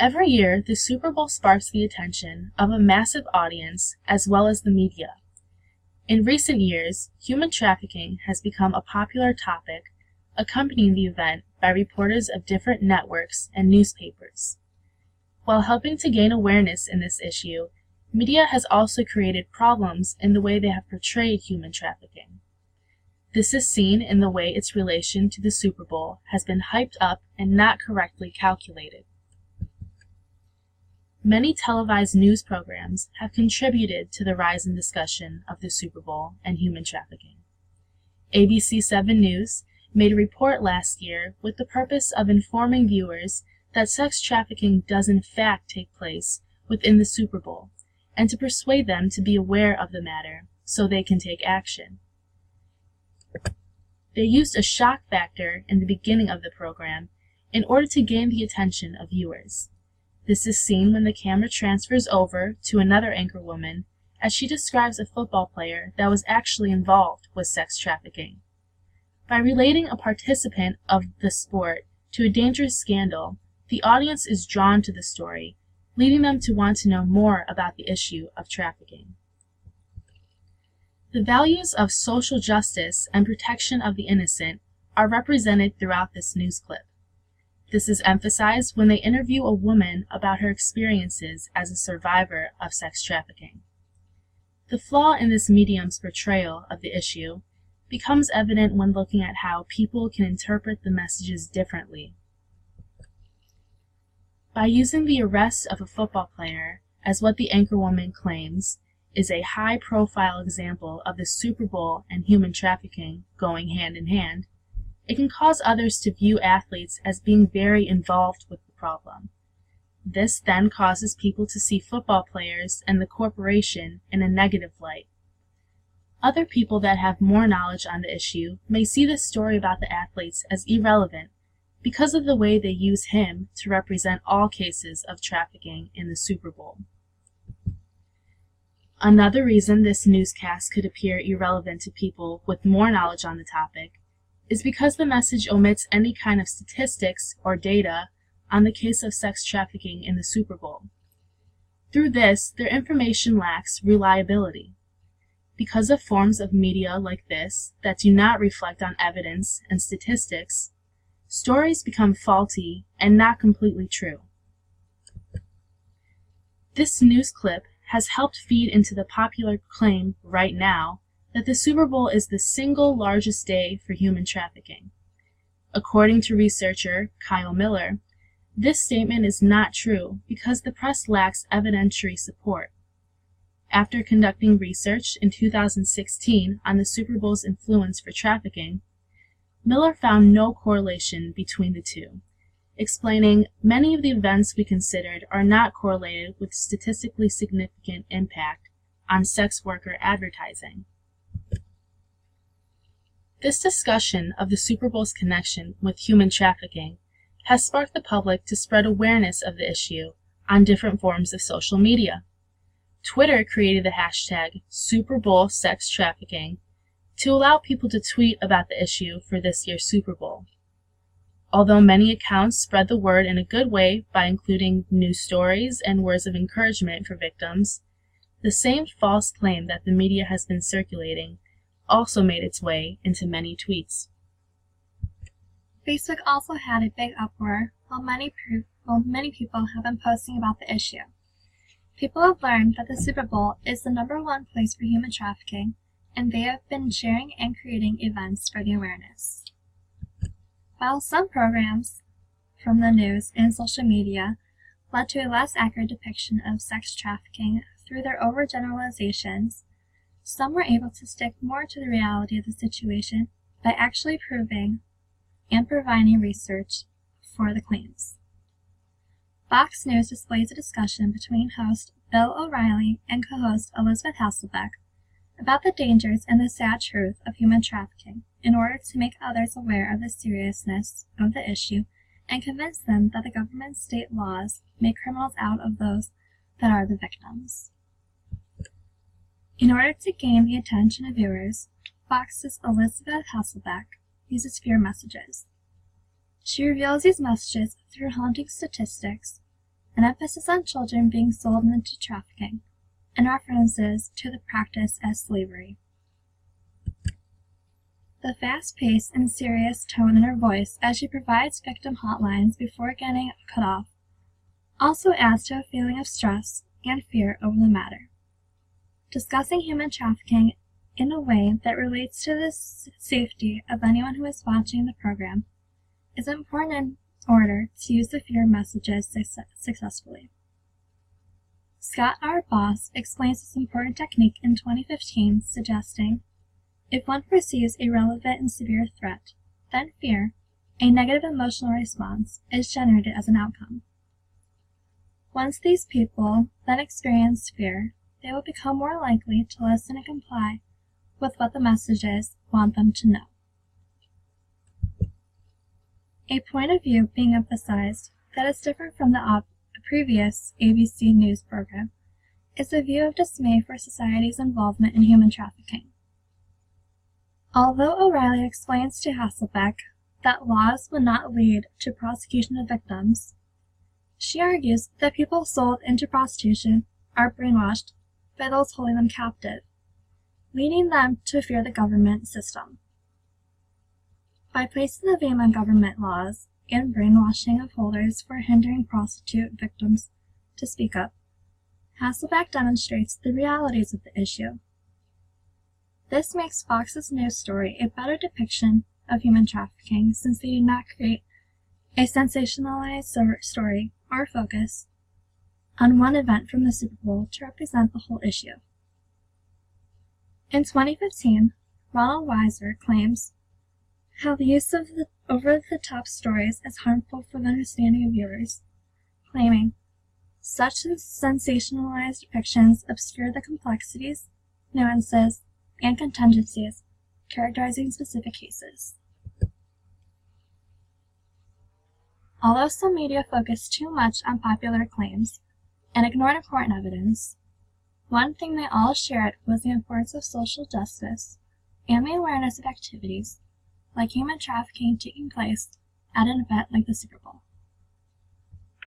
Every year, the Super Bowl sparks the attention of a massive audience as well as the media. In recent years, human trafficking has become a popular topic, accompanying the event by reporters of different networks and newspapers. While helping to gain awareness in this issue, media has also created problems in the way they have portrayed human trafficking. This is seen in the way its relation to the Super Bowl has been hyped up and not correctly calculated. Many televised news programs have contributed to the rise in discussion of the Super Bowl and human trafficking. ABC 7 News made a report last year with the purpose of informing viewers that sex trafficking does in fact take place within the Super Bowl, and to persuade them to be aware of the matter so they can take action. They used a shock factor in the beginning of the program in order to gain the attention of viewers. This is seen when the camera transfers over to another anchorwoman as she describes a football player that was actually involved with sex trafficking. By relating a participant of the sport to a dangerous scandal, the audience is drawn to the story, leading them to want to know more about the issue of trafficking. The values of social justice and protection of the innocent are represented throughout this news clip. This is emphasized when they interview a woman about her experiences as a survivor of sex trafficking. The flaw in this medium's portrayal of the issue becomes evident when looking at how people can interpret the messages differently. By using the arrest of a football player as what the anchorwoman claims is a high-profile example of the Super Bowl and human trafficking going hand in hand, it can cause others to view athletes as being very involved with the problem. This then causes people to see football players and the corporation in a negative light. Other people that have more knowledge on the issue may see this story about the athletes as irrelevant because of the way they use him to represent all cases of trafficking in the Super Bowl. Another reason this newscast could appear irrelevant to people with more knowledge on the topic is because the message omits any kind of statistics or data on the case of sex trafficking in the Super Bowl. Through this, their information lacks reliability. Because of forms of media like this that do not reflect on evidence and statistics, stories become faulty and not completely true. This news clip has helped feed into the popular claim right now that the Super Bowl is the single largest day for human trafficking. According to researcher Kyle Miller, this statement is not true because the press lacks evidentiary support. After conducting research in 2016 on the Super Bowl's influence for trafficking, Miller found no correlation between the two, explaining many of the events we considered are not correlated with statistically significant impact on sex worker advertising. This discussion of the Super Bowl's connection with human trafficking has sparked the public to spread awareness of the issue on different forms of social media. Twitter created the hashtag Super Bowl Sex Trafficking to allow people to tweet about the issue for this year's Super Bowl. Although many accounts spread the word in a good way by including news stories and words of encouragement for victims, the same false claim that the media has been circulating also made its way into many tweets. Facebook also had a big uproar while many people have been posting about the issue. People have learned that the Super Bowl is the #1 place for human trafficking, and they have been sharing and creating events for the awareness. While some programs from the news and social media led to a less accurate depiction of sex trafficking through their overgeneralizations, some were able to stick more to the reality of the situation by actually proving and providing research for the claims. Fox News displays a discussion between host Bill O'Reilly and co-host Elizabeth Hasselbeck about the dangers and the sad truth of human trafficking in order to make others aware of the seriousness of the issue and convince them that the government's state laws make criminals out of those that are the victims. In order to gain the attention of viewers, Fox's Elizabeth Hasselbeck uses fear messages. She reveals these messages through haunting statistics an emphasis on children being sold into trafficking, and references to the practice as slavery. The fast pace and serious tone in her voice as she provides victim hotlines before getting cut off also adds to a feeling of stress and fear over the matter. Discussing human trafficking in a way that relates to the safety of anyone who is watching the program is important in order to use the fear messages successfully. Scott R. Boss explains this important technique in 2015, suggesting, if one perceives a relevant and severe threat, then fear, a negative emotional response, is generated as an outcome. Once these people then experience fear, they will become more likely to listen and comply with what the messages want them to know. A point of view being emphasized that is different from the previous ABC News program is a view of dismay for society's involvement in human trafficking. Although O'Reilly explains to Hasselbeck that laws would not lead to prosecution of victims, she argues that people sold into prostitution are brainwashed by those holding them captive, leading them to fear the government system. By placing the blame on government laws and brainwashing of holders for hindering prostitute victims to speak up, Hasselbeck demonstrates the realities of the issue. This makes Fox's news story a better depiction of human trafficking since they do not create a sensationalized story or focus on one event from the Super Bowl to represent the whole issue. In 2015, Ronald Weiser claims how the use of the over-the-top stories is harmful for the understanding of viewers, claiming, such sensationalized depictions obscure the complexities, nuances, and contingencies characterizing specific cases. Although some media focus too much on popular claims and ignored important evidence, one thing they all shared was the importance of social justice and the awareness of activities like human trafficking taking place at an event like the Super Bowl.